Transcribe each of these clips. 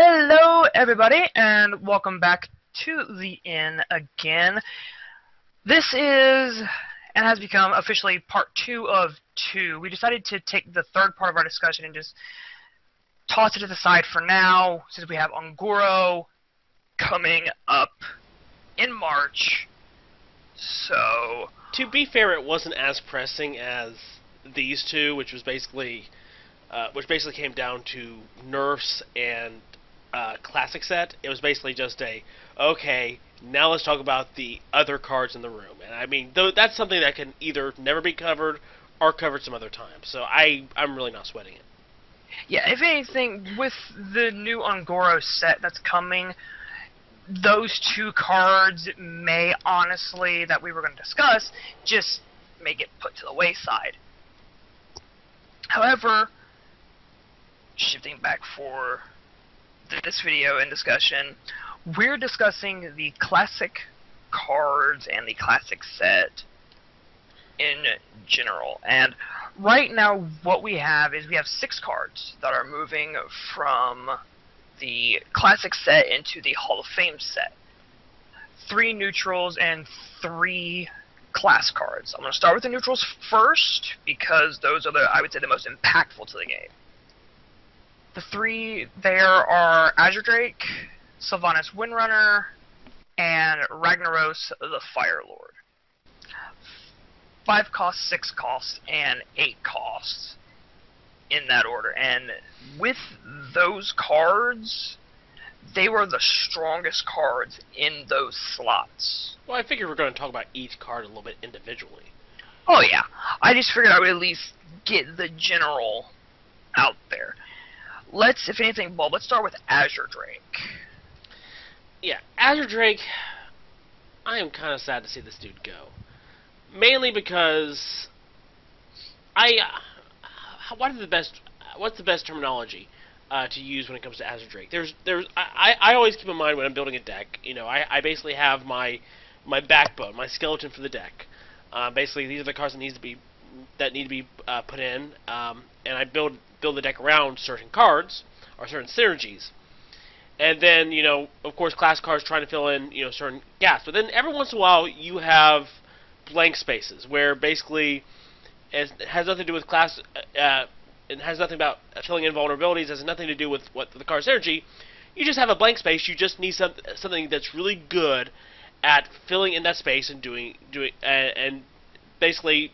Hello, everybody, and welcome back to the Inn again. This is and has become officially part 2 of 2. We decided to take the third part of our discussion and just toss it to the side for now, since we have Un'Goro coming up in March. So, to be fair, it wasn't as pressing as these two, which basically came down to nerfs and classic set. It was basically just okay, now let's talk about the other cards in the room. And I mean, that's something that can either never be covered or covered some other time. So I'm really not sweating it. Yeah, if anything, with the new Un'Goro set that's coming, those two cards may honestly, that we were going to discuss, just may get put to the wayside. However, shifting back for this video and discussion, we're discussing the classic cards and the classic set in general. And right now what we have is we have 6 cards that are moving from the classic set into the Hall of Fame set. 3 neutrals and 3 class cards. I'm going to start with the neutrals first because those are I would say, the most impactful to the game. The 3 there are Azure Drake, Sylvanas Windrunner, and Ragnaros the Fire Lord. 5 costs, 6 costs, and 8 costs in that order. And with those cards, they were the strongest cards in those slots. Well, I figured we're going to talk about each card a little bit individually. Oh yeah, I just figured I would at least get the general out there. If anything, Bob, let's start with Azure Drake. Yeah, Azure Drake, I am kind of sad to see this dude go. Mainly because what's the best terminology to use when it comes to Azure Drake? I always keep in mind when I'm building a deck, I basically have my backbone, my skeleton for the deck. Basically, these are the cards that need to be put in, and I build the deck around certain cards or certain synergies. And then, of course, class cards trying to fill in, certain gaps. But then every once in a while, you have blank spaces where basically it has nothing to do with class. It has nothing about filling in vulnerabilities. It has nothing to do with what the card's synergy. You just have a blank space. You just need something that's really good at filling in that space and doing and basically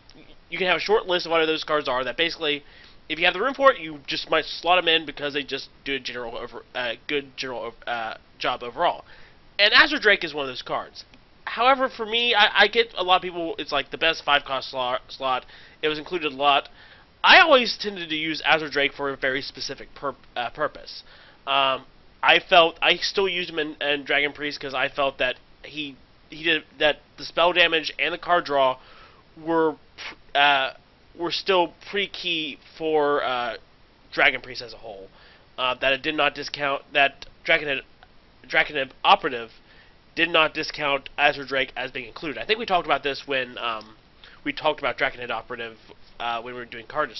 you can have a short list of what those cards are. That basically, if you have the room for it, you just might slot them in because they just do a good general job overall. And Azure Drake is one of those cards. However, for me, I get a lot of people, it's like the best 5-cost slot. It was included a lot. I always tended to use Azure Drake for a very specific purpose. I still used him in Dragon Priest because I felt that he did that the spell damage and the card draw were still pretty key for Dragon Priest as a whole. That it did not discount that Drakenib Operative did not discount Azure Drake as being included. I think we talked about this when we talked about Drakenib Operative when we were doing card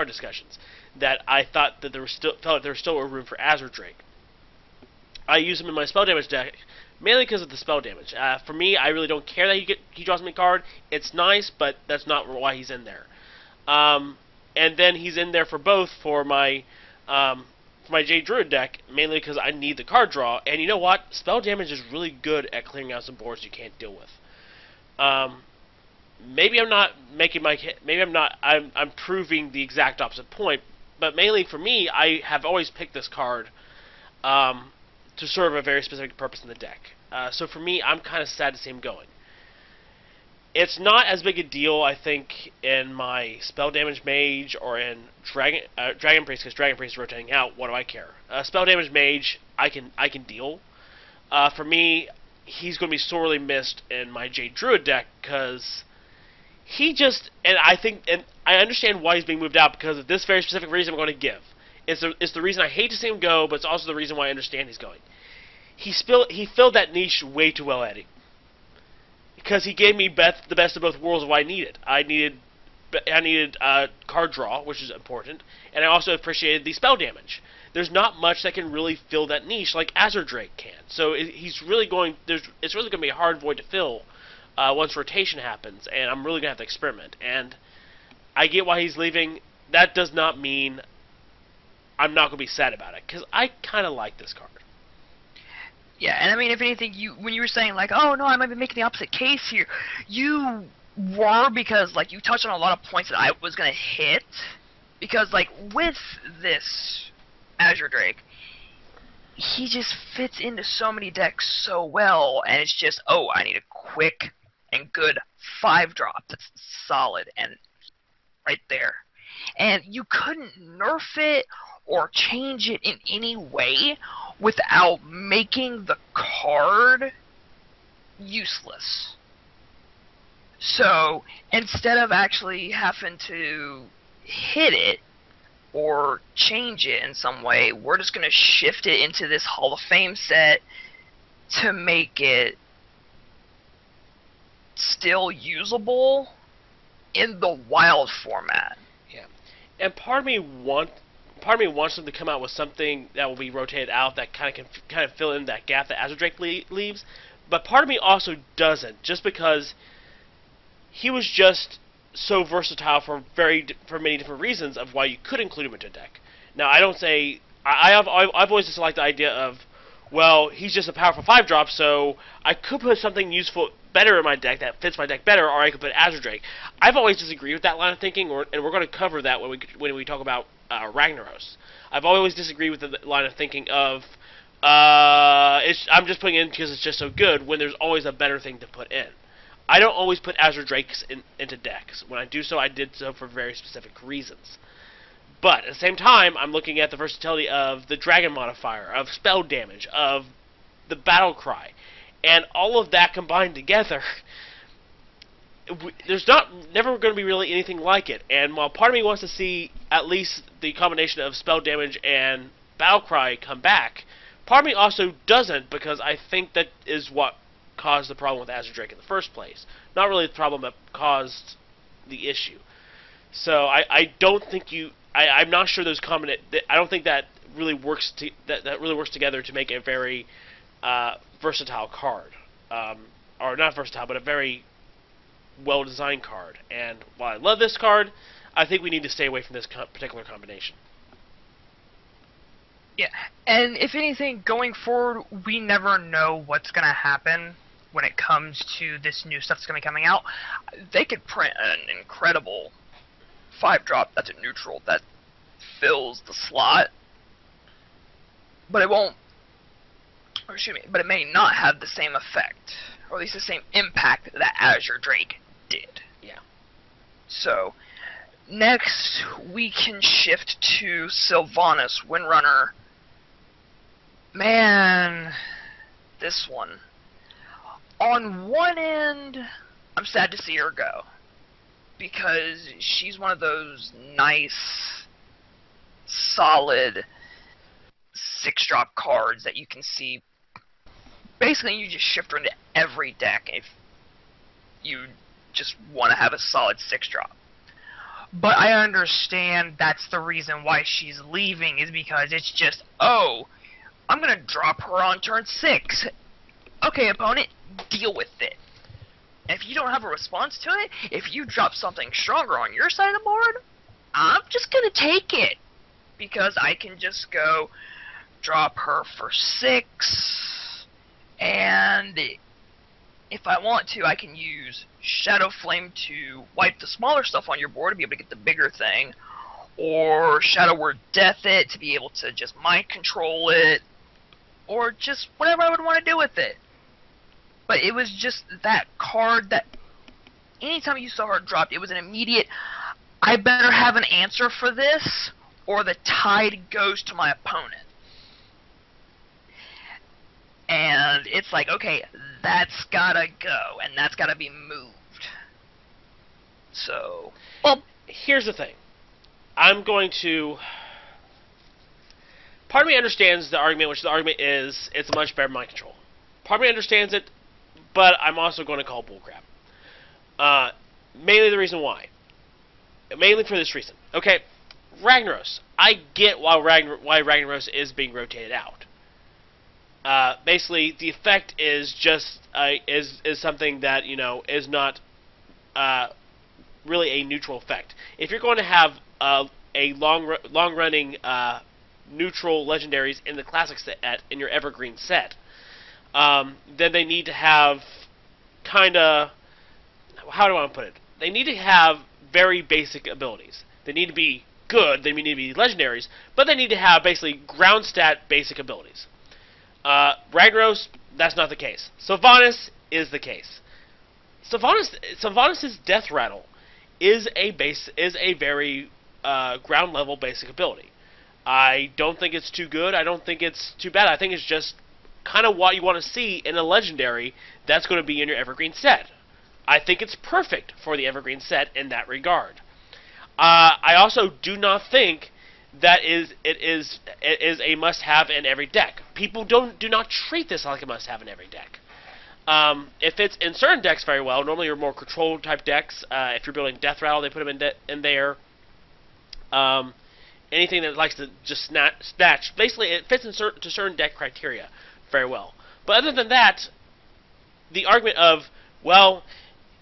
discussions. That I thought that there was still a room for Azure Drake. I use him in my spell damage deck mainly because of the spell damage. For me, I really don't care that he draws me a card. It's nice, but that's not why he's in there. And then he's in there for my Jade Druid deck, mainly because I need the card draw. And you know what? Spell damage is really good at clearing out some boards you can't deal with. Maybe I'm proving the exact opposite point, but mainly for me, I have always picked this card to serve a very specific purpose in the deck. So for me, I'm kind of sad to see him going. It's not as big a deal, I think, in my Spell Damage Mage or in Dragon Priest, because Dragon Priest is rotating out. What do I care? Spell Damage Mage, I can deal. For me, he's going to be sorely missed in my Jade Druid deck because and I understand why he's being moved out because of this very specific reason I'm going to give. It's the reason I hate to see him go, but it's also the reason why I understand he's going. He filled that niche way too well, Eddie. Because he gave me the best of both worlds of what I needed. I needed card draw, which is important, and I also appreciated the spell damage. there's not much that can really fill that niche like Azure Drake can. So it's really going to be a hard void to fill once rotation happens, and I'm really going to have to experiment. And I get why he's leaving. That does not mean I'm not going to be sad about it, because I kind of like this card. Yeah, and I mean, if anything, when you were saying, like, oh, no, I might be making the opposite case here, you were, because, like, you touched on a lot of points that I was going to hit, because, like, with this Azure Drake, he just fits into so many decks so well, and it's just, oh, I need a quick and good 5-drop that's solid and right there. And you couldn't nerf it or change it in any way without making the card useless. So instead of actually having to hit it or change it in some way, we're just going to shift it into this Hall of Fame set to make it still usable in the wild format. Yeah, and part of me wants them to come out with something that will be rotated out that kind of fill in that gap that Azure Drake leaves. But part of me also doesn't, just because he was just so versatile for many different reasons of why you could include him into a deck. Now, I don't say I've always just liked the idea of, well, he's just a powerful 5-drop, so I could put something useful better in my deck that fits my deck better, or I could put Azure Drake. I've always disagreed with that line of thinking, and we're going to cover that when we talk about Ragnaros. I've always disagreed with the line of thinking of I'm just putting it in because it's just so good, when there's always a better thing to put in. I don't always put Azure Drakes into decks. When I do so, I did so for very specific reasons. But at the same time, I'm looking at the versatility of the Dragon modifier, of spell damage, of the Battle Cry, and all of that combined together. There's never going to be really anything like it. And while part of me wants to see at least the combination of spell damage and Battle Cry come back, part of me also doesn't, because I think that is what caused the problem with Azure Drake in the first place. Not really the problem that caused the issue. So I don't think I'm not sure those I don't think that really works that really works together to make a very versatile card, or not versatile, but a very well-designed card. And while I love this card, I think we need to stay away from this particular combination. Yeah, and if anything, going forward, we never know what's going to happen when it comes to this new stuff that's going to be coming out. They could print an incredible 5-drop that's a neutral that fills the slot, but it won't, or excuse me, but it may not have the same effect, or at least the same impact that Azure Drake did. Yeah. So, next we can shift to Sylvanas Windrunner. Man, this one. On one end, I'm sad to see her go, because she's one of those nice, solid 6-drop cards that you can see. Basically, you just shift her into every deck if you just want to have a solid 6-drop. But I understand that's the reason why she's leaving, is because it's just, oh, I'm going to drop her on turn 6. Okay, opponent, deal with it. And if you don't have a response to it, if you drop something stronger on your side of the board, I'm just going to take it. Because I can just go drop her for 6, and if I want to, I can use Shadow Flame to wipe the smaller stuff on your board to be able to get the bigger thing, or Shadow Word Death it to be able to just mind control it, or just whatever I would want to do with it. But it was just that card that anytime you saw her dropped, it was an immediate, I better have an answer for this, or the tide goes to my opponent. And it's like, okay, that's gotta go, and that's gotta be moved. So, well, here's the thing. I'm going to... Part of me understands the argument, which the argument is, it's much better mind control. Part of me understands it, but I'm also going to call bullcrap. Mainly the reason why. Mainly for this reason. Okay, Ragnaros. I get why Ragnaros is being rotated out. Basically, the effect is just is something that is not really a neutral effect. If you're going to have a long running neutral legendaries in the classic set in your evergreen set, then they need to have kind of, how do I want to put it? They need to have very basic abilities. They need to be good. They need to be legendaries, but they need to have basically ground stat basic abilities. Ragnaros, that's not the case. Sylvanas is the case. Sylvanas' Death Rattle is a very ground level basic ability. I don't think it's too good. I don't think it's too bad. I think it's just kind of what you want to see in a legendary that's going to be in your evergreen set. I think it's perfect for the evergreen set in that regard. I also do not think that it is a must-have in every deck. People do not treat this like a must-have in every deck. It fits in certain decks very well. Normally, your more control type decks. If you're building Death Rattle, they put them in there. Anything that likes to just snatch. Basically, it fits to certain deck criteria very well. But other than that, the argument of, well,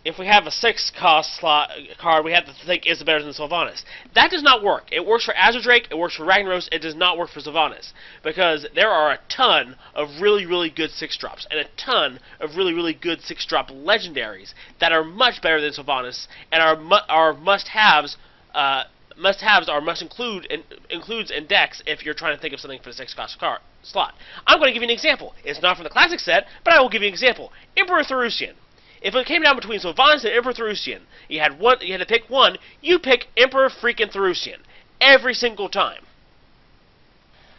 if we have a 6-cost slot card, we have to think, is it better than Sylvanas? That does not work. It works for Azure Drake, it works for Ragnaros, it does not work for Sylvanas. Because there are a ton of really, really good 6-drops, and a ton of really, really good 6-drop legendaries that are much better than Sylvanas, and are must-haves. Must-haves are includes in decks if you're trying to think of something for the 6-cost card slot. I'm going to give you an example. It's not from the classic set, but I will give you an example. Emperor Therusian. If it came down between Sylvanas and Emperor Therusian, you had to pick one. You pick Emperor freaking Therusian every single time.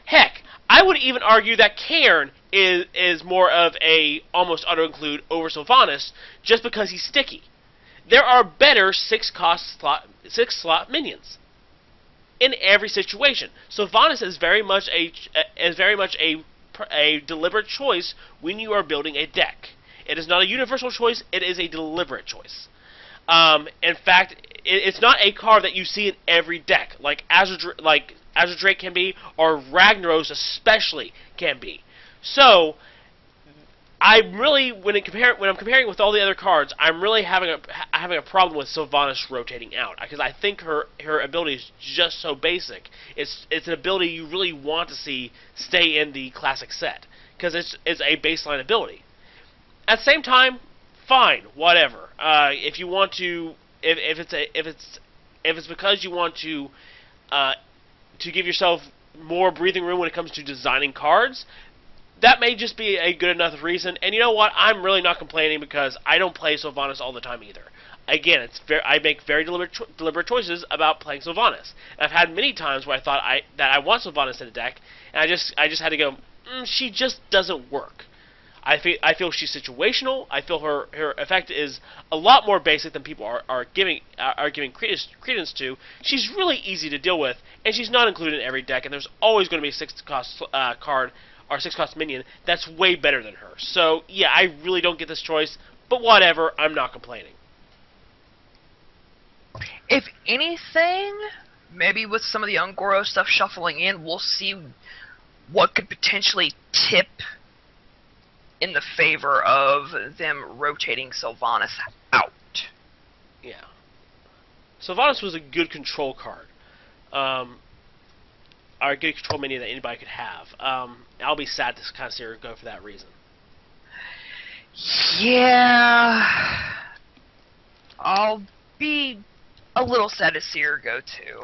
Heck, I would even argue that Cairn is more of a almost auto-include over Sylvanas just because he's sticky. There are better 6-slot minions in every situation. Sylvanas is very much a deliberate choice when you are building a deck. It is not a universal choice. It is a deliberate choice. In fact, it's not a card that you see in every deck, like Azure Drake can be, or Ragnaros especially can be. So, I'm really when I'm comparing with all the other cards, I'm really having a problem with Sylvanas rotating out because I think her ability is just so basic. It's an ability you really want to see stay in the classic set because it's a baseline ability. At the same time, fine, whatever. If you want to, if it's because you want to give yourself more breathing room when it comes to designing cards, that may just be a good enough reason. And you know what? I'm really not complaining because I don't play Sylvanas all the time either. Again, I make very deliberate choices about playing Sylvanas. And I've had many times where I thought that I want Sylvanas in a deck, and I just had to go, she just doesn't work. I feel she's situational. I feel her effect is a lot more basic than people are giving credence to. She's really easy to deal with, and she's not included in every deck. And there's always going to be a 6-cost card or 6-cost minion that's way better than her. So yeah, I really don't get this choice, but whatever. I'm not complaining. If anything, maybe with some of the Un'Goro stuff shuffling in, we'll see what could potentially tip in the favor of them rotating Sylvanas out. Yeah. Sylvanas was a good control card. Or a good control minion that anybody could have. I'll be sad to kind of see her go for that reason. Yeah. I'll be a little sad to see her go too.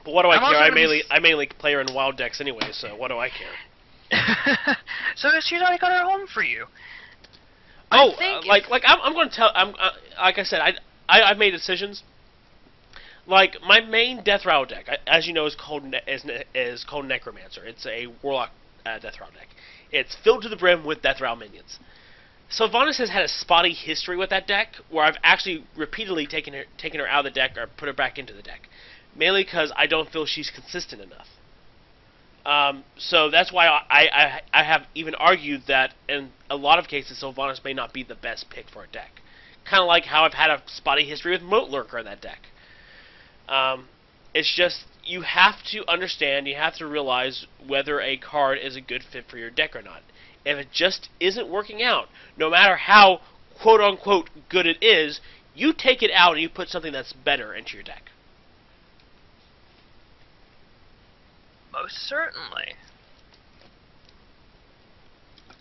But what do I care? I mainly play her in wild decks anyway, so what do I care? So she's already got her home for you. I'm going to tell. Like I said, I've made decisions. Like my main Death Rattle deck, as you know, is called Necromancer. It's a Warlock Death Rattle deck. It's filled to the brim with Death Rattle minions. Sylvanas has had a spotty history with that deck, where I've actually repeatedly taken her out of the deck or put her back into the deck, mainly because I don't feel she's consistent enough. So that's why I have even argued that in a lot of cases Sylvanas may not be the best pick for a deck. Kind of like how I've had a spotty history with Moat Lurker in that deck. It's just you have to understand, you have to realize whether a card is a good fit for your deck or not. If it just isn't working out, no matter how quote-unquote good it is, you take it out and you put something that's better into your deck. Most certainly.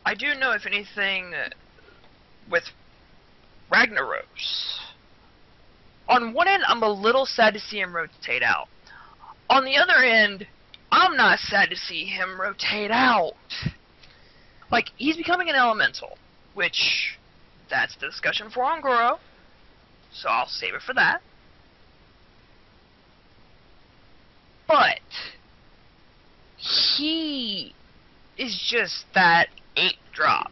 I do know, if anything, with Ragnaros. On one end, I'm a little sad to see him rotate out. On the other end, I'm not sad to see him rotate out. Like, he's becoming an elemental, which, that's the discussion for Ongoro, so I'll save it for that. But, he is just that 8-drop.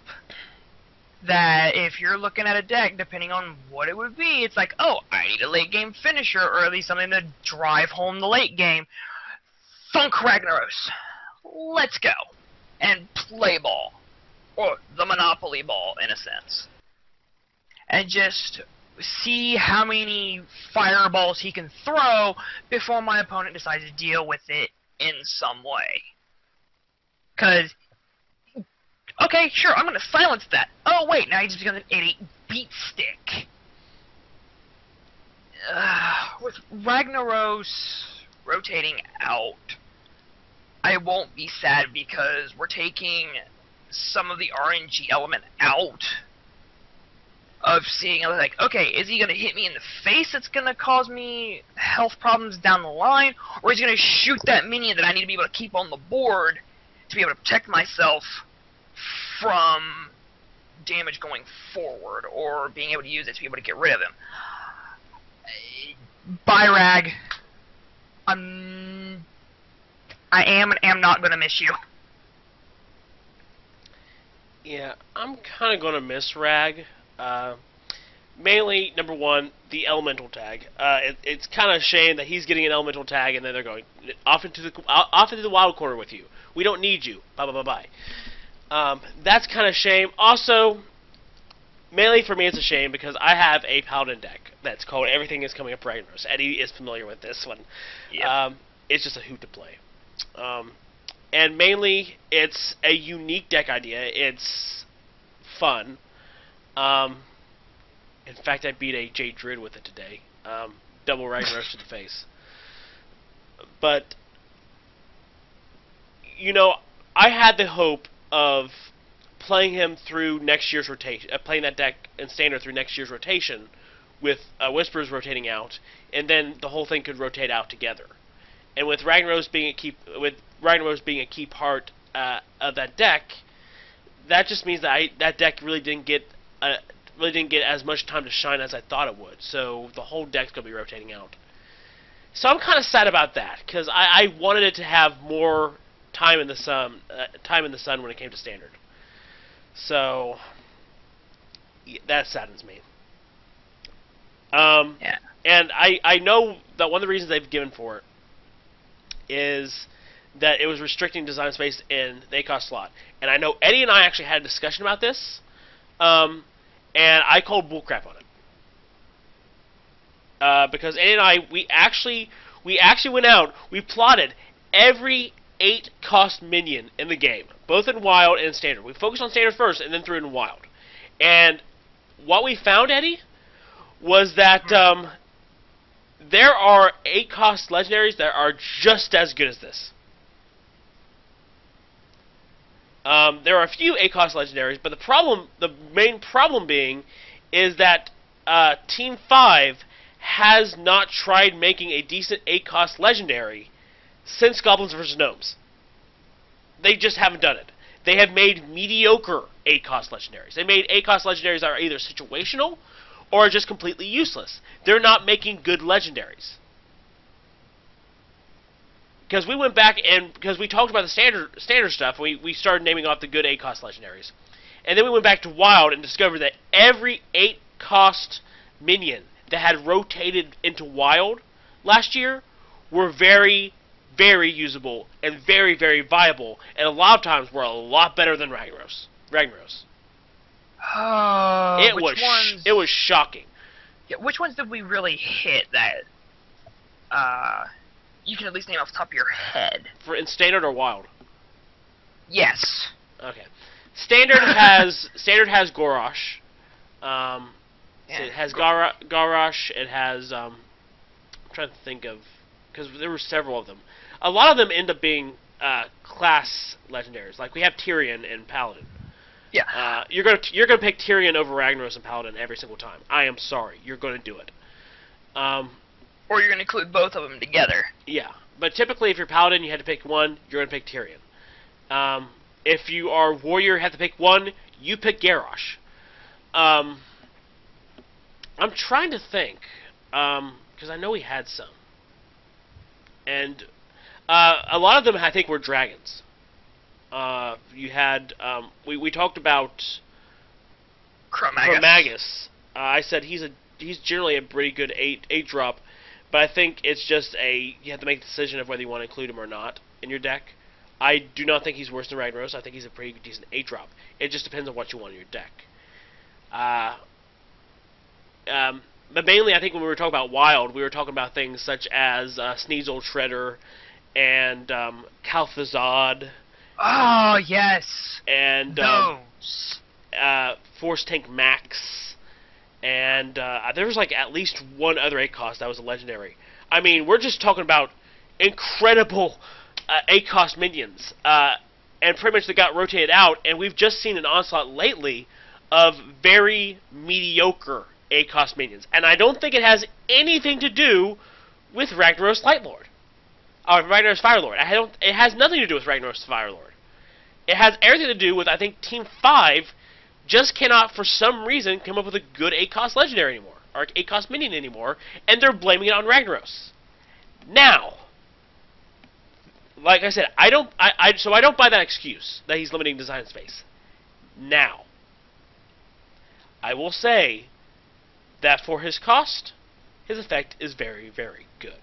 That if you're looking at a deck, depending on what it would be, it's like, oh, I need a late game finisher, or at least something to drive home the late game. Thunk Ragnaros. Let's go. And play ball. Or the Monopoly ball, in a sense. And just see how many fireballs he can throw before my opponent decides to deal with it in some way. Because, okay, sure, I'm going to silence that. Oh, wait, now he just becomes an 8-8 beat stick. With Ragnaros rotating out, I won't be sad because we're taking some of the RNG element out of seeing, like, okay, is he going to hit me in the face that's going to cause me health problems down the line, or is he going to shoot that minion that I need to be able to keep on the board to be able to protect myself from damage going forward, or being able to use it to be able to get rid of him. Bye, Rag. I am and am not going to miss you. Yeah, I'm kind of going to miss Rag. Mainly, number one, the elemental tag. It's kind of a shame that he's getting an elemental tag and then they're going off into the wild corner with you. We don't need you. Bye bye bye bye. That's kind of shame. Also, mainly for me, it's a shame because I have a Paladin deck that's called Everything Is Coming Up Ragnaros. Eddie is familiar with this one. Yep. It's just a hoot to play. And mainly, it's a unique deck idea. It's fun. In fact, I beat a Jade Druid with it today. Double Ragnaros to the face. But, you know, I had the hope of playing him through next year's rotation, playing that deck in Standard through next year's rotation, with Whispers rotating out, and then the whole thing could rotate out together. And with Ragnaros being a key part of that deck, that just means that that deck really didn't get as much time to shine as I thought it would. So the whole deck's gonna be rotating out. So I'm kind of sad about that because I wanted it to have more time in the sun when it came to Standard. So yeah, that saddens me. Yeah. And I know that one of the reasons they've given for it is that it was restricting design space in the ACOS slot. And I know Eddie and I actually had a discussion about this, and I called bullcrap on it. Because Eddie and I, we actually went out, we plotted every 8-cost minion in the game, both in Wild and Standard. We focused on Standard first, and then threw it in Wild. And what we found, Eddie, was that there are 8-cost legendaries that are just as good as this. There are a few 8-cost legendaries, but the main problem being, is that Team 5 has not tried making a decent 8-cost legendary since Goblins vs. Gnomes. They just haven't done it. They have made mediocre 8-cost legendaries. They made 8-cost legendaries that are either situational or just completely useless. They're not making good legendaries. Because we went back and because we talked about the standard stuff, we started naming off the good 8-cost legendaries. And then we went back to Wild and discovered that every 8-cost minion that had rotated into Wild last year were very, very usable and very, very viable, and a lot of times were a lot better than Ragnaros. It was shocking. Yeah, which ones did we really hit that you can at least name off the top of your head. For in standard or wild? Yes. Okay. Standard has Gorosh. So it has Gorosh. It has I'm trying to think of, because there were several of them. A lot of them end up being class legendaries. Like we have Tyrion and Paladin. Yeah. You're gonna pick Tyrion over Ragnaros and Paladin every single time. I am sorry, you're gonna do it. Or you're gonna include both of them together. Yeah, but typically if you're Paladin, you had to pick one. You're gonna pick Tyrion. If you are Warrior, you have to pick one. You pick Garrosh. I'm trying to think, because I know we had some, and a lot of them I think were dragons. You had we talked about Chromagus. I said he's generally a pretty good 8 drop, but I think it's just you have to make the decision of whether you want to include him or not in your deck. I do not think he's worse than Ragnaros. I think he's a pretty decent 8 drop. It just depends on what you want in your deck. But mainly, I think when we were talking about Wild, we were talking about things such as Sneasel Shredder and Kalthazad. Oh, yes. And those. Force Tank Max. And there was like at least one other 8 cost that was a legendary. I mean, we're just talking about incredible 8 cost minions. And pretty much they got rotated out, and we've just seen an onslaught lately of very mediocre 8 cost minions. And I don't think it has anything to do with Ragnaros Lightlord. Or Ragnaros Firelord. It has nothing to do with Ragnaros Firelord. It has everything to do with, I think, Team 5 just cannot, for some reason, come up with a good 8 cost legendary anymore. Or 8 cost minion anymore. And they're blaming it on Ragnaros. Now, like I said, I don't buy that excuse that he's limiting design space. Now, I will say that for his cost, his effect is very, very good.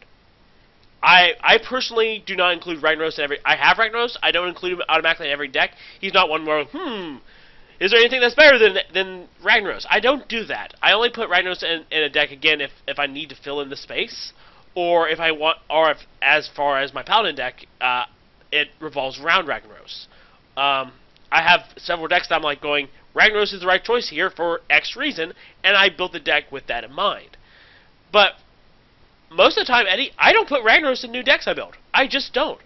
I personally do not include Ragnaros in every... I have Ragnaros. I don't include him automatically in every deck. He's not one where, is there anything that's better than Ragnaros? I don't do that. I only put Ragnaros in a deck, again, if I need to fill in the space, or if I want, or if, as far as my Paladin deck, it revolves around Ragnaros. I have several decks that I'm like going, Ragnaros is the right choice here for X reason, and I built the deck with that in mind. But most of the time, Eddie, I don't put Ragnaros in new decks I build. I just don't.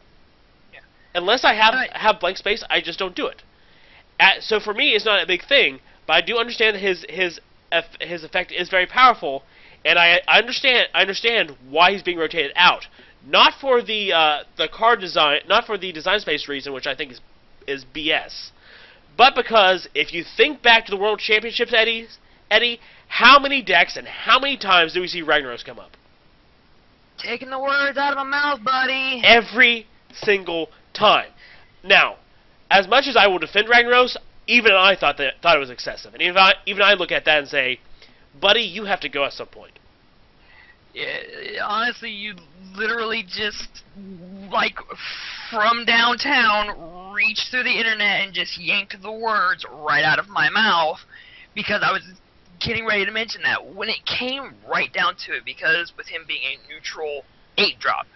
Yeah. Unless I have blank space, I just don't do it. So for me, it's not a big thing, but I do understand that his effect is very powerful, and I understand why he's being rotated out. Not for the card design, not for the design space reason, which I think is BS, but because if you think back to the World Championships, Eddie, how many decks and how many times do we see Ragnaros come up? Taking the words out of my mouth, buddy. Every single time. Now, as much as I will defend Ragnaros, even I thought it was excessive, and even I look at that and say, buddy, you have to go at some point. Yeah, honestly, you literally just, like, from downtown, reached through the internet and just yanked the words right out of my mouth, because I was getting ready to mention that when it came right down to it, because with him being a neutral 8-drop.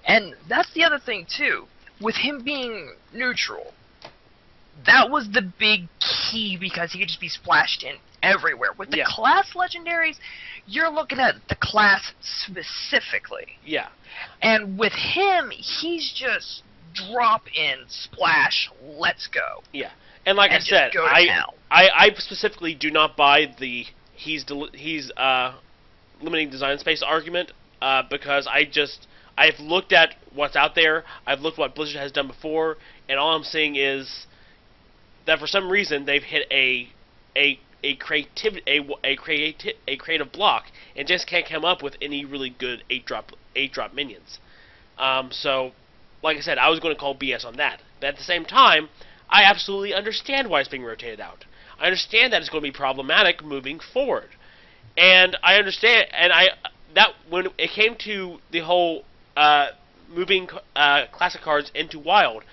And that's the other thing, too. With him being neutral, that was the big key, because he could just be splashed in everywhere. With the class legendaries, you're looking at the class specifically. Yeah. And with him, he's just drop in, splash, let's go. Yeah. And like I said, I specifically do not buy the he's limiting design space argument, because I've looked at what's out there, I've looked what Blizzard has done before, and all I'm seeing is that for some reason they've hit a creative block and just can't come up with any really good 8-drop minions. So, like I said, I was going to call BS on that. But at the same time, I absolutely understand why it's being rotated out. I understand that it's going to be problematic moving forward, and I understand. And that when it came to the whole moving classic cards into Wild,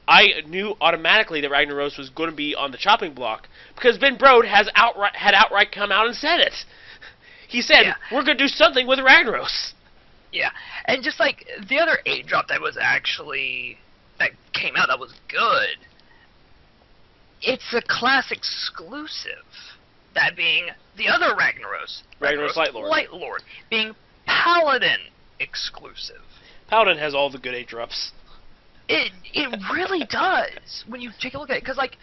I knew automatically that Ragnaros was going to be on the chopping block, because Ben Brode had outright come out and said it. He said, we're going to do something with Ragnaros. Yeah, and just like the other 8-drop that came out that was good, it's a class exclusive. That being the other Ragnaros Light Lord, being Paladin exclusive. Paladin has all the good 8-drops. It really does when you take a look at it, because like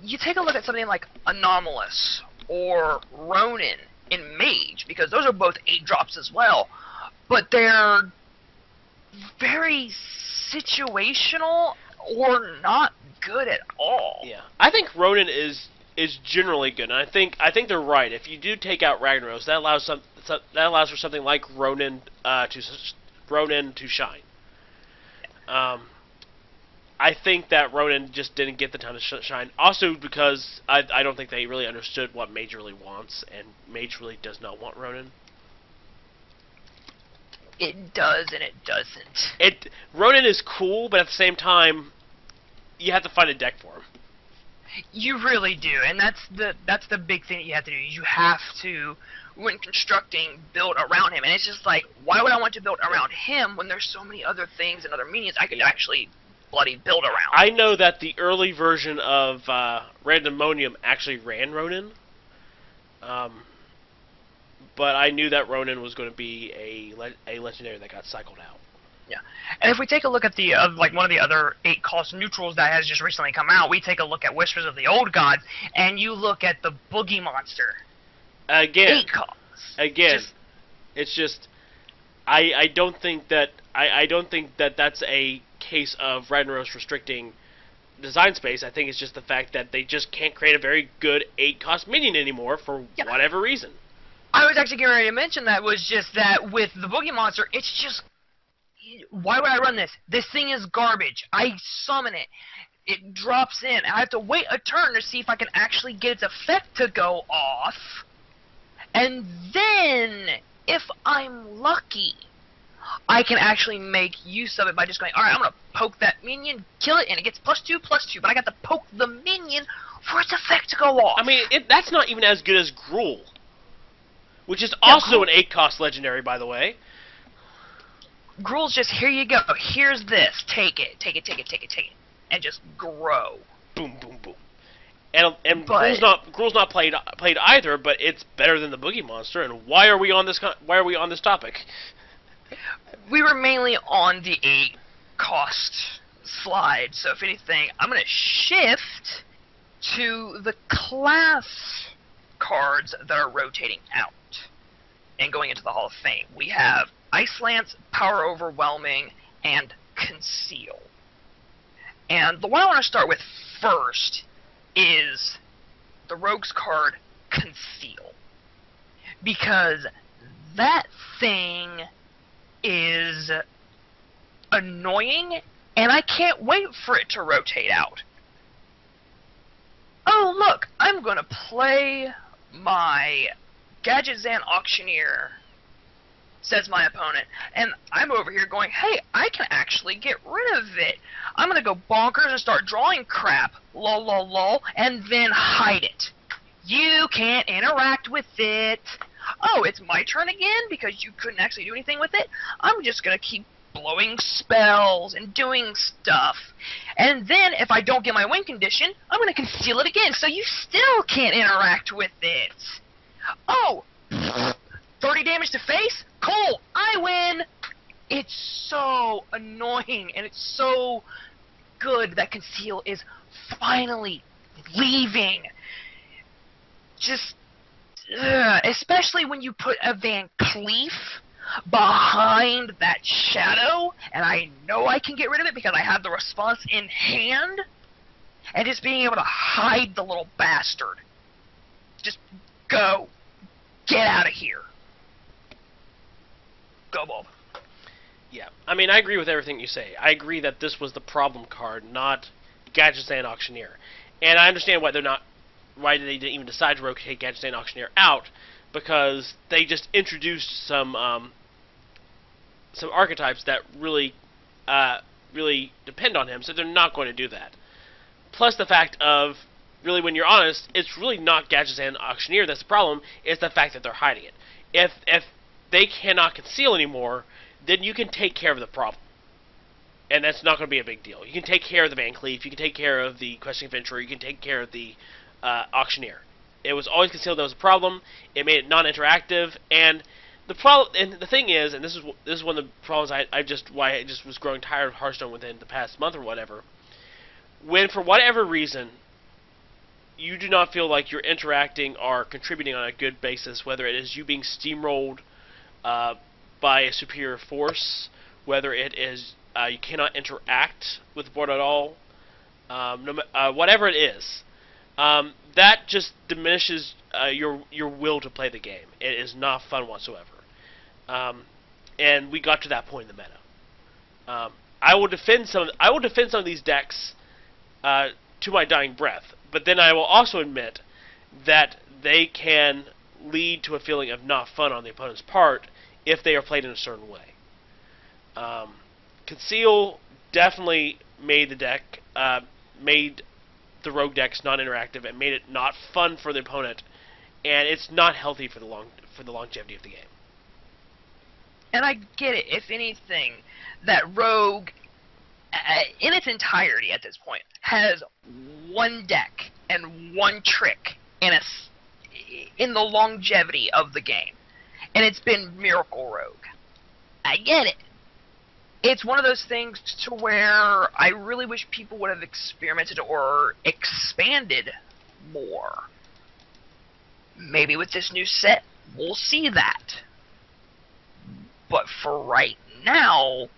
you take a look at something like Anomalous or Ronin in Mage, because those are both 8-drops as well, but they're very situational or not good at all. Yeah, I think Ronin is generally good, and I think they're right. If you do take out Ragnaros, that allows for something like Ronin to shine. I think that Ronin just didn't get the time to shine. Also because I don't think they really understood what Mage really wants, and Mage really does not want Ronin. It does and it doesn't. Ronin is cool, but at the same time, you have to find a deck for him. You really do, and that's the big thing that you have to do. You have to, when constructing, build around him, and it's just like, why would I want to build around him when there's so many other things and other minions I could actually bloody build around? I know that the early version of Randomonium actually ran Ronin, but I knew that Ronin was going to be a legendary that got cycled out. Yeah, and if we take a look at the like one of the other 8-cost neutrals that has just recently come out, we take a look at Whispers of the Old Gods, and you look at the Boogie Monster. Again, 8 costs. Again, it's just I don't think that that's a case of Ragnaros restricting design space. I think it's just the fact that they just can't create a very good 8-cost minion anymore for whatever reason. I was actually getting ready to mention that, was just that with the Boogie Monster, it's just, why would I run this? This thing is garbage. I summon it. It drops in. I have to wait a turn to see if I can actually get its effect to go off. And then, if I'm lucky, I can actually make use of it by just going, alright, I'm going to poke that minion, kill it, and it gets +2/+2, but I got to poke the minion for its effect to go off. I mean, that's not even as good as Gruul, which is also an 8-cost legendary, by the way. Gruul's just, here you go, here's this, take it, and just grow. Boom, boom, boom. And Gruul's not played either, but it's better than the Boogie Monster. And why are we on this topic? We were mainly on the 8-cost slide, so if anything, I'm going to shift to the class cards that are rotating out and going into the Hall of Fame. We have Ice Lance, Power Overwhelming, and Conceal. And the one I want to start with first is the Rogue's card, Conceal. Because that thing is annoying, and I can't wait for it to rotate out. Oh, look, I'm going to play my Gadget Zan Auctioneer, says my opponent, and I'm over here going, hey, I can actually get rid of it. I'm going to go bonkers and start drawing crap, lol, lol, lol, and then hide it. You can't interact with it. Oh, it's my turn again because you couldn't actually do anything with it? I'm just going to keep blowing spells and doing stuff. And then, if I don't get my win condition, I'm going to conceal it again, so you still can't interact with it. Oh, 30 damage to face? Cool, I win! It's so annoying, and it's so good that Conceal is finally leaving. Just, especially when you put a Van Cleef behind that shadow, and I know I can get rid of it because I have the response in hand, and just being able to hide the little bastard. Just go. Get out of here. Go, Bob. Yeah, I mean, I agree with everything you say. I agree that this was the problem card, not Gadget Zan Auctioneer. And I understand why why they didn't even decide to rotate Gadget Zan Auctioneer out, because they just introduced some archetypes that really depend on him, so they're not going to do that. Plus the fact of, really, when you're honest, it's really not Gadget Zan Auctioneer that's the problem, it's the fact that they're hiding it. If they cannot conceal anymore, then you can take care of the problem. And that's not going to be a big deal. You can take care of the Van Cleef, you can take care of the Questing Adventurer, you can take care of the Auctioneer. It was always concealed that was a problem. It made it non-interactive, and the thing is, and this is one of the problems I just was growing tired of Hearthstone within the past month or whatever. When for whatever reason you do not feel like you're interacting or contributing on a good basis, whether it is you being steamrolled by a superior force, whether it is you cannot interact with the board at all, whatever it is, that just diminishes your will to play the game. It is not fun whatsoever. And we got to that point in the meta. I will defend some of these decks to my dying breath, but then I will also admit that they can lead to a feeling of not fun on the opponent's part if they are played in a certain way. Conceal definitely made the rogue decks non-interactive and made it not fun for the opponent, and it's not healthy for the longevity of the game. And I get it. If anything, that rogue, in its entirety at this point, has one deck and one trick in the longevity of the game, and it's been Miracle Rogue. I get it. It's one of those things to where I really wish people would have experimented or expanded more. Maybe with this new set, we'll see that. But for right now,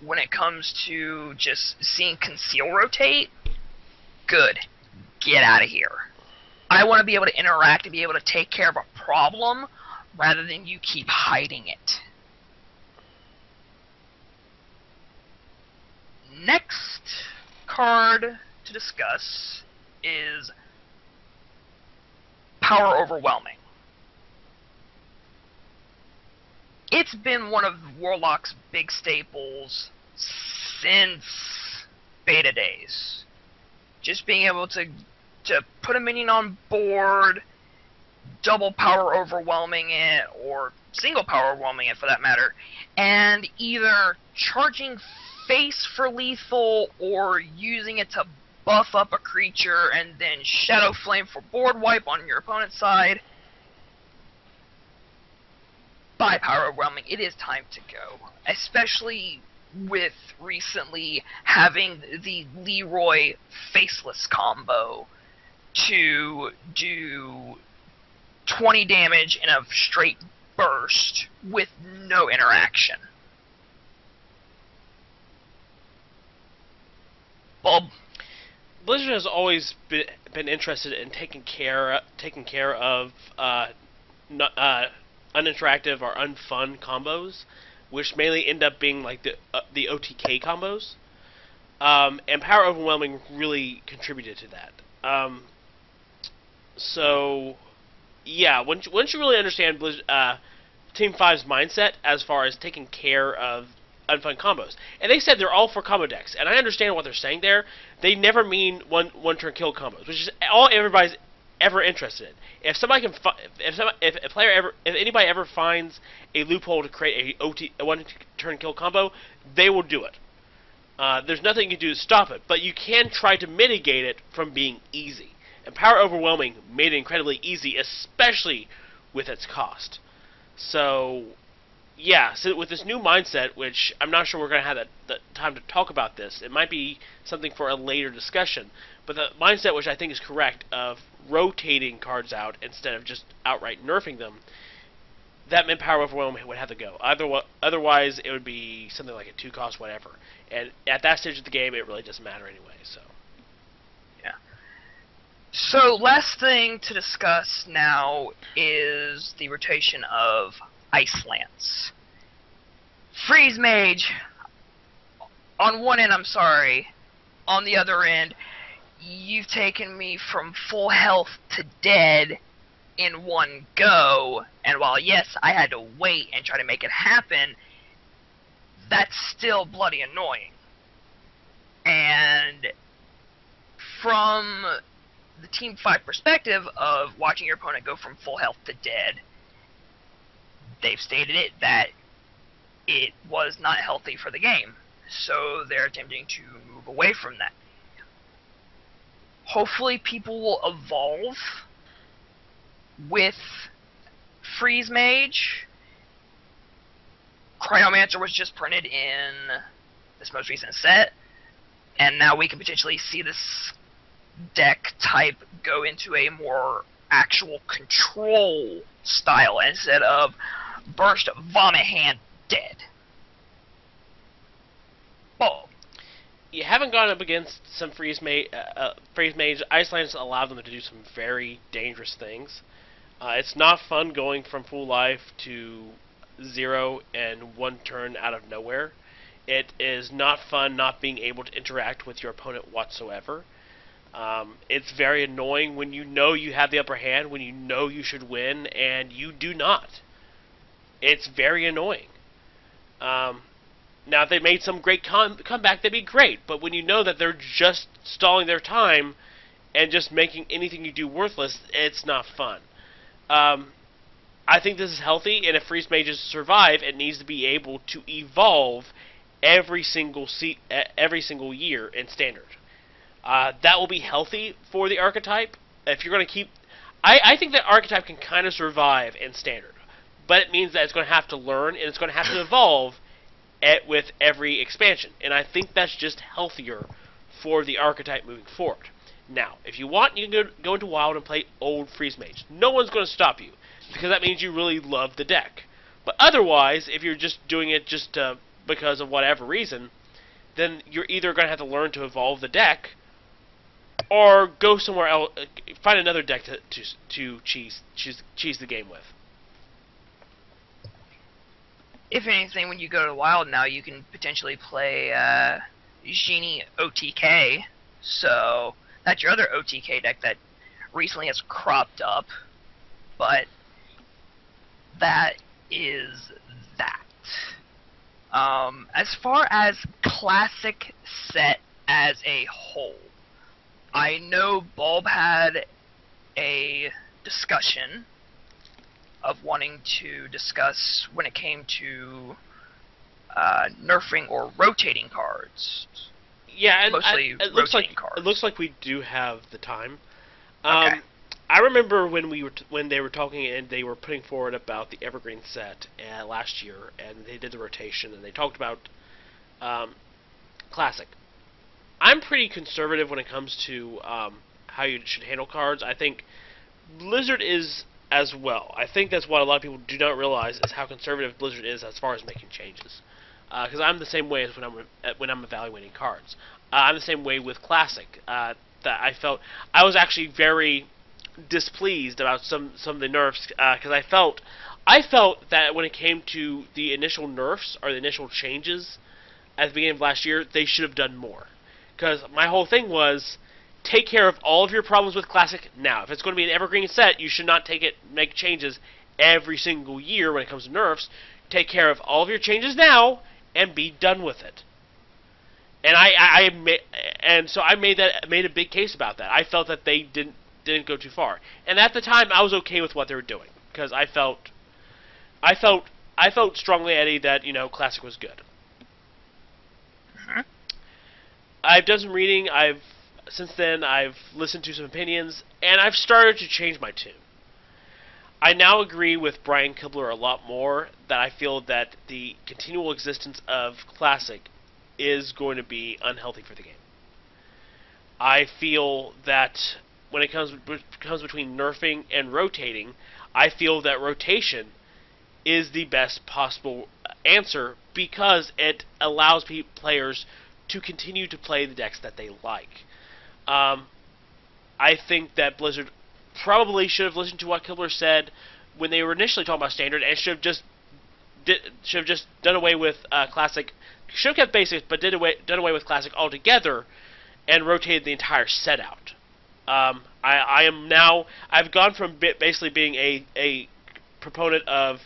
when it comes to just seeing Conceal rotate, good. Get out of here. I want to be able to interact and be able to take care of a problem rather than you keep hiding it. Next card to discuss is Power Overwhelming. It's been one of Warlock's big staples since beta days. Just being able to put a minion on board, double Power Overwhelming it, or single Power Overwhelming it for that matter, and either charging face for lethal or using it to buff up a creature and then Shadow Flame for board wipe on your opponent's side. By Power Overwhelming, it is time to go. Especially with recently having the Leroy Faceless combo to do 20 damage in a straight burst with no interaction. Bob? Blizzard has always been interested in taking care of uninteractive or unfun combos, which mainly end up being like the OTK combos. And Power Overwhelming really contributed to that. So, yeah, once you really understand Team 5's mindset as far as taking care of unfun combos, and they said they're all for combo decks, and I understand what they're saying there. They never mean one turn kill combos, which is all everybody's ever interested in. If anybody ever finds a loophole to create a one turn kill combo, they will do it. There's nothing you can do to stop it, but you can try to mitigate it from being easy. And Power Overwhelming made it incredibly easy, especially with its cost. So, yeah, so with this new mindset, which I'm not sure we're going to have the time to talk about this, it might be something for a later discussion, but the mindset which I think is correct of rotating cards out instead of just outright nerfing them, that meant Power Overwhelming would have to go. Otherwise, it would be something like a 2-cost whatever. And at that stage of the game, it really doesn't matter anyway, so. Yeah. So, last thing to discuss now is the rotation of Ice Lance. Freeze Mage, on one end, I'm sorry. On the other end, you've taken me from full health to dead in one go, and while yes, I had to wait and try to make it happen, that's still bloody annoying. And from the Team 5 perspective of watching your opponent go from full health to dead, they've stated it that it was not healthy for the game. So they're attempting to move away from that. Hopefully people will evolve with Freeze Mage. Cryomancer was just printed in this most recent set, and now we can potentially see this deck type go into a more actual control style instead of burst, vomit hand, dead. Oh. You haven't gone up against some Freeze Mage. Iceland's allowed them to do some very dangerous things. It's not fun going from full life to 0 and 1 turn out of nowhere. It is not fun not being able to interact with your opponent whatsoever. It's very annoying when you know you have the upper hand, when you know you should win, and you do not. It's very annoying. Now, if they made some great comeback, that'd be great, but when you know that they're just stalling their time and just making anything you do worthless, it's not fun. I think this is healthy, and if Freeze Mages survive, it needs to be able to evolve every single year in Standard. That will be healthy for the archetype. If you're going to keep... I think that archetype can kind of survive in Standard, but it means that it's going to have to learn, and it's going to have to evolve with every expansion. And I think that's just healthier for the archetype moving forward. Now, if you want, you can go into Wild and play old Freeze Mage. No one's going to stop you, because that means you really love the deck. But otherwise, if you're just doing it just because of whatever reason, then you're either going to have to learn to evolve the deck, or go somewhere else, find another deck to cheese the game with. If anything, when you go to Wild now, you can potentially play Genie OTK, so that's your other OTK deck that recently has cropped up, but that is that. As far as Classic set as a whole, I know Bulb had a discussion of wanting to discuss when it came to nerfing or rotating cards. Yeah, and mostly rotating cards. It looks like we do have the time. Okay. I remember when they were talking and they were putting forward about the Evergreen set last year, and they did the rotation, and they talked about Classic. I'm pretty conservative when it comes to how you should handle cards. I think Blizzard is as well. I think that's what a lot of people do not realize is how conservative Blizzard is as far as making changes. Because I'm the same way as when I'm evaluating cards. I'm the same way with Classic. That I felt I was actually very displeased about some of the nerfs because I felt that when it came to the initial nerfs or the initial changes at the beginning of last year, they should have done more. Because my whole thing was, take care of all of your problems with Classic now. If it's going to be an evergreen set, you should not make changes every single year when it comes to nerfs. Take care of all of your changes now and be done with it. And so I made a big case about that. I felt that they didn't go too far. And at the time, I was okay with what they were doing because I felt strongly, Eddie, that Classic was good. I've done some reading. Since then, I've listened to some opinions, and I've started to change my tune. I now agree with Brian Kibler a lot more, that I feel that the continual existence of Classic is going to be unhealthy for the game. I feel that when it comes between nerfing and rotating, I feel that rotation is the best possible answer because it allows players to continue to play the decks that they like. I think that Blizzard probably should have listened to what Kibler said when they were initially talking about Standard, and should have just done away with Classic. Should have kept basics, but done away with Classic altogether, and rotated the entire set out. I've gone from basically being a proponent of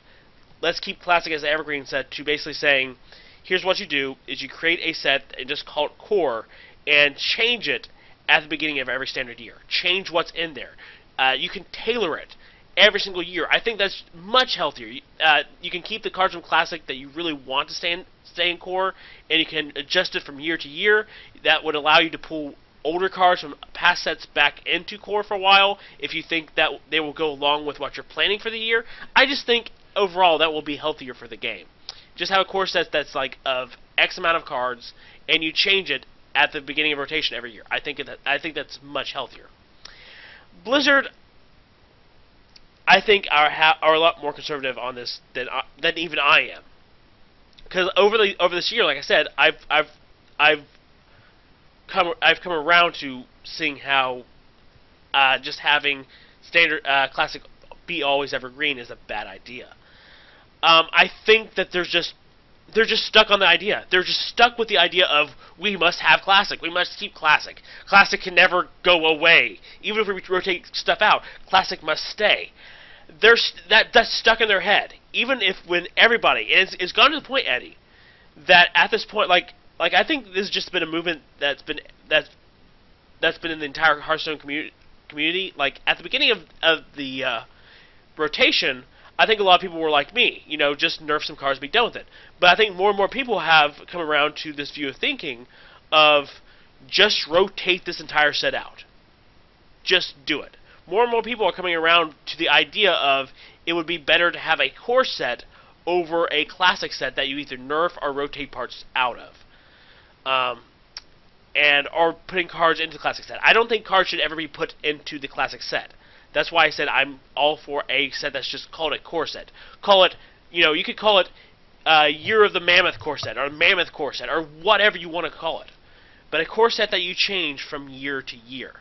let's keep Classic as an evergreen set to basically saying, here's what you do, is you create a set and just call it core, and change it at the beginning of every Standard year. Change what's in there. You can tailor it every single year. I think that's much healthier. You can keep the cards from Classic that you really want to stay in Core, and you can adjust it from year to year. That would allow you to pull older cards from past sets back into Core for a while if you think that they will go along with what you're planning for the year. I just think overall that will be healthier for the game. Just have a core set that's like of X amount of cards, and you change it at the beginning of rotation every year. I think that's much healthier. Blizzard, I think, are a lot more conservative on this than even I am. Because over this year, like I said, I've come around to seeing how just having standard classic be always evergreen is a bad idea. I think that they're just stuck on the idea. They're just stuck with the idea of we must have classic. We must keep classic. Classic can never go away. Even if we rotate stuff out, classic must stay. That's stuck in their head. Even if when everybody, and it's gone to the point, Eddie, that at this point, like I think this has just been a movement that's been in the entire Hearthstone community. Like at the beginning of the rotation, I think a lot of people were like me, just nerf some cards, be done with it. But I think more and more people have come around to this view of thinking of just rotate this entire set out. Just do it. More and more people are coming around to the idea of it would be better to have a core set over a classic set that you either nerf or rotate parts out of. And are putting cards into the classic set. I don't think cards should ever be put into the classic set. That's why I said I'm all for a set that's just called a core set. Call it, you could call it Year of the Mammoth core set, or Mammoth core set, or whatever you want to call it. But a core set that you change from year to year.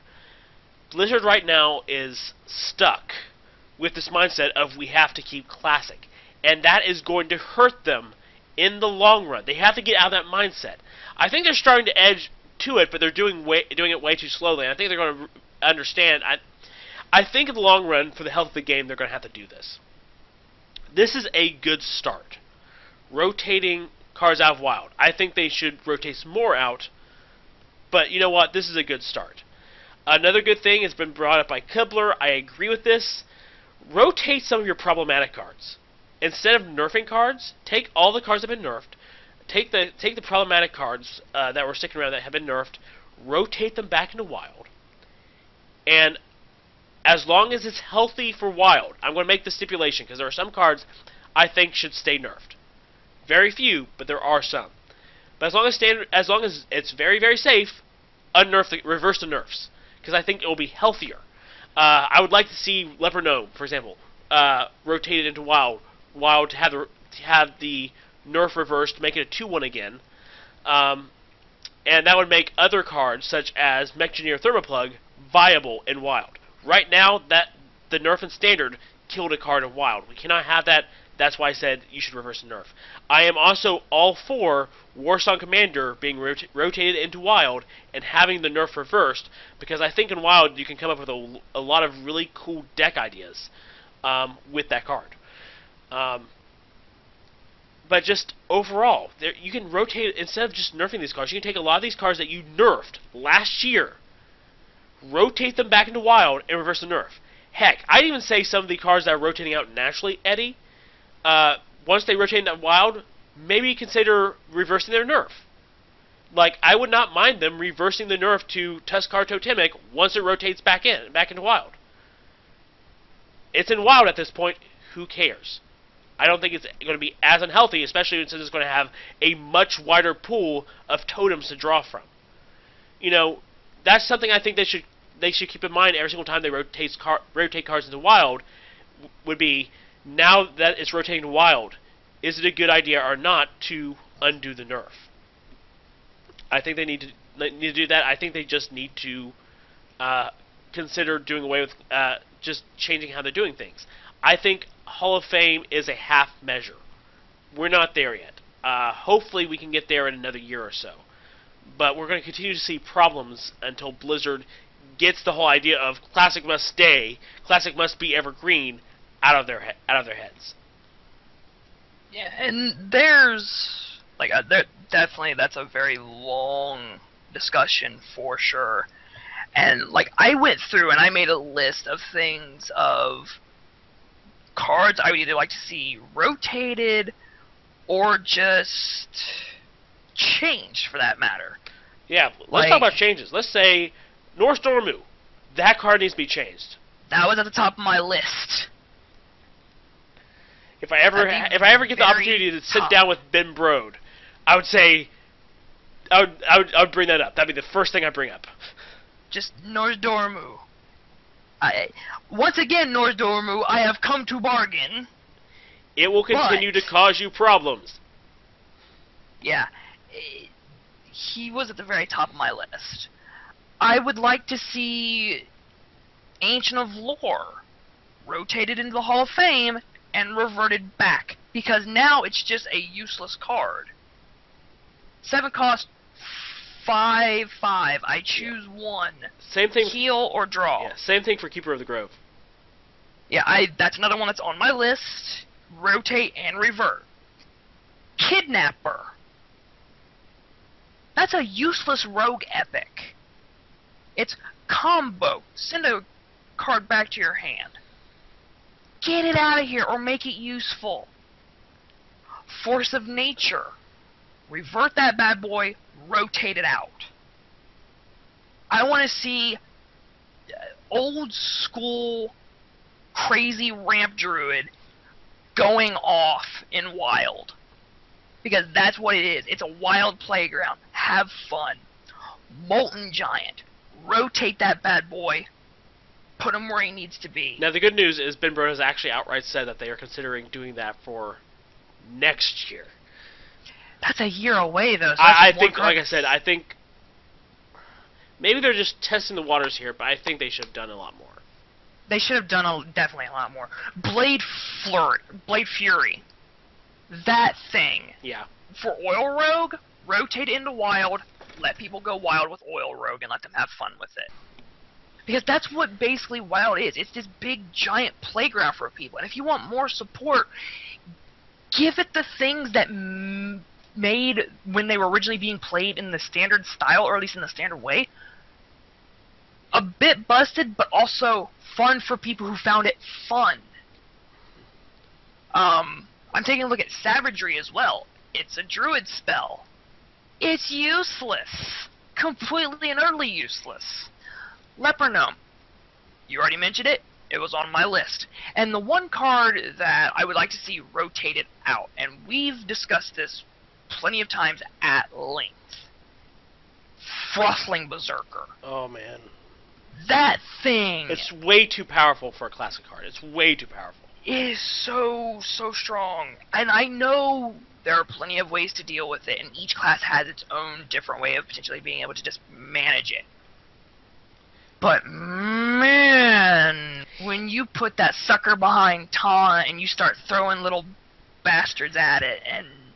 Blizzard right now is stuck with this mindset of we have to keep classic. And that is going to hurt them in the long run. They have to get out of that mindset. I think they're starting to edge to it, but they're doing it way too slowly. I think they're going to understand. I think in the long run, for the health of the game, they're going to have to do this. This is a good start. Rotating cards out of Wild. I think they should rotate some more out, but you know what? This is a good start. Another good thing has been brought up by Kubler. I agree with this. Rotate some of your problematic cards. Instead of nerfing cards, take all the cards that have been nerfed, take the problematic cards that were sticking around that have been nerfed, rotate them back into Wild, and as long as it's healthy for Wild, I'm going to make the stipulation because there are some cards I think should stay nerfed. Very few, but there are some. But as long as it's very, very safe, reverse the nerfs, because I think it will be healthier. I would like to see Leper Gnome, for example, rotated into Wild to have the nerf reversed to make it a 2/1 again, and that would make other cards such as Mechgineer Thermoplug viable in Wild. Right now, that the nerf in Standard killed a card in Wild. We cannot have that. That's why I said you should reverse the nerf. I am also all for Warsong Commander being rotated into Wild and having the nerf reversed, because I think in Wild you can come up with a lot of really cool deck ideas with that card. But just overall, you can rotate, instead of just nerfing these cards, you can take a lot of these cards that you nerfed last year, rotate them back into Wild, and reverse the nerf. Heck, I'd even say some of the cards that are rotating out naturally, Eddie, once they rotate into Wild, maybe consider reversing their nerf. Like, I would not mind them reversing the nerf to Tuskar Totemic once it rotates back into Wild. It's in Wild at this point, who cares? I don't think it's going to be as unhealthy, especially since it's going to have a much wider pool of totems to draw from. That's something I think they should keep in mind every single time they rotate cards into Wild, would be, now that it's rotating to Wild, is it a good idea or not to undo the nerf? I think they need to do that. I think they just need to consider doing away with just changing how they're doing things. I think Hall of Fame is a half measure. We're not there yet. Hopefully we can get there in another year or so. But we're going to continue to see problems until Blizzard gets the whole idea of Classic must stay, Classic must be evergreen out of their heads. Yeah, and there's definitely that's a very long discussion for sure. And I went through and I made a list of things of cards I would either like to see rotated or just changed, for that matter. Yeah, let's Like- talk about changes. Let's say Norse Dormu. That card needs to be changed. That was at the top of my list. If I ever get the very opportunity to sit top. down with Ben Brode, I would say I would bring that up. That'd be the first thing I bring up. Just Norse Dormu. Once again, Norse Dormu, I have come to bargain. It will continue But- to cause you problems. Yeah, he was at the very top of my list. I would like to see Ancient of Lore rotated into the Hall of Fame and reverted back, because now it's just a useless card. 7 cost, 5/5. I choose one. Same thing. Heal or draw. Yeah, same thing for Keeper of the Grove. Yeah, that's another one that's on my list. Rotate and revert. Kidnapper. That's a useless rogue epic. It's combo. Send a card back to your hand. Get it out of here or make it useful. Force of Nature. Revert that bad boy, rotate it out. I want to see old school crazy ramp druid going off in wild. Because that's what it is. It's a wild playground. Have fun. Molten Giant. Rotate that bad boy. Put him where he needs to be. Now the good news is Ben Brode has actually outright said that they are considering doing that for next year. That's a year away, though. So I that's one think, card. like I said, I think maybe they're just testing the waters here, but I think they should have done a lot more. They should have done definitely a lot more. Blade Fury. That thing. Yeah. For Oil Rogue, rotate it into Wild, let people go wild with Oil Rogue and let them have fun with it. Because that's what basically Wild is. It's this big, giant playground for people. And if you want more support, give it the things that made, when they were originally being played in the standard style, or at least in the standard way, a bit busted, but also fun for people who found it fun. I'm taking a look at Savagery as well. It's a druid spell. It's useless. Completely and utterly useless. Leper Gnome. You already mentioned it. It was on my list. And the one card that I would like to see rotated out, and we've discussed this plenty of times at length. Frostling Berserker. Oh man. That thing It's way too powerful for a classic card. It's way too powerful. is so strong. And I know there are plenty of ways to deal with it, and each class has its own different way of potentially being able to just manage it. But man, when you put that sucker behind taunt and you start throwing little bastards at it,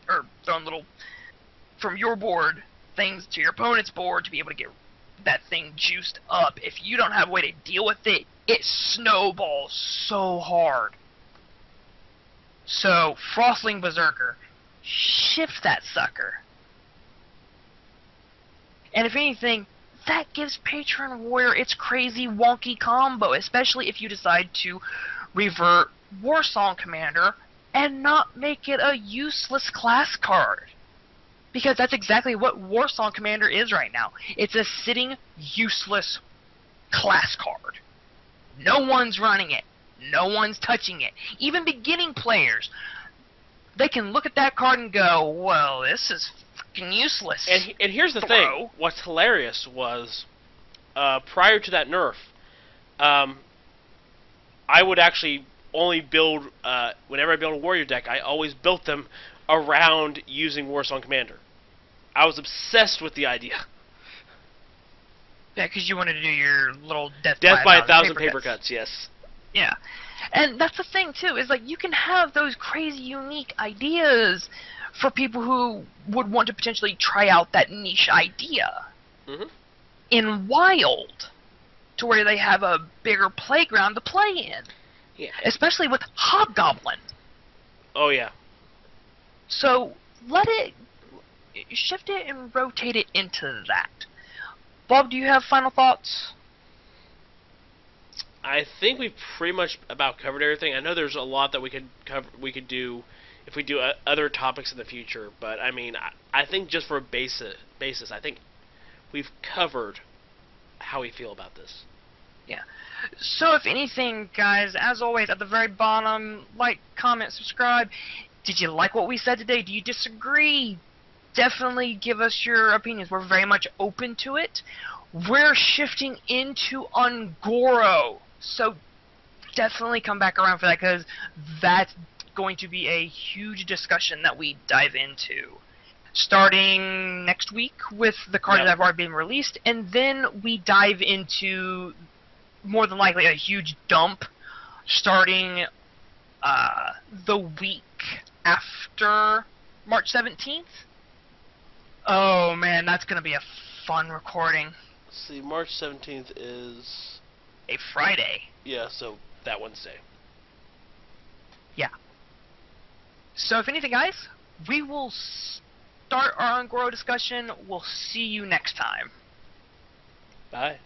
or throwing little from your board things to your opponent's board to be able to get that thing juiced up, if you don't have a way to deal with it, it snowballs so hard. So, Frostling Berserker, shift that sucker. And if anything, that gives Patron Warrior its crazy wonky combo, especially if you decide to revert Warsong Commander and not make it a useless class card. Because that's exactly what Warsong Commander is right now. It's a sitting, useless class card. No one's running it. No one's touching it. Even beginning players, they can look at that card and go, well, this is fucking useless. And here's the Throw. thing. What's hilarious was, prior to that nerf, I would actually only build, whenever I build a warrior deck, I always built them around using Warsong Commander. I was obsessed with the idea. Yeah, because you wanted to do your little death by a thousand paper cuts, yes. Yeah. And that's the thing, too, is like you can have those crazy, unique ideas for people who would want to potentially try out that niche idea in Wild, to where they have a bigger playground to play in. Yeah. Especially with Hobgoblin. Oh, yeah. So, let it... shift it and rotate it into that. Bob, do you have final thoughts? I think we've pretty much about covered everything. I know there's a lot that we could cover. We could do if we do other topics in the future. But I mean, I think just for a basis, I think we've covered how we feel about this. Yeah. So if anything, guys, as always, at the very bottom, like, comment, subscribe. Did you like what we said today? Do you disagree? Definitely give us your opinions. We're very much open to it. We're shifting into Ungoro, so definitely come back around for that, because that's going to be a huge discussion that we dive into. Starting next week with the cards that have already been released, and then we dive into, more than likely, a huge dump starting the week after March 17th. Oh man, that's going to be a fun recording. Let's see, March 17th is a Friday. Yeah, so that Wednesday. Yeah. So if anything, guys, we will start our Ungoro discussion. We'll see you next time. Bye.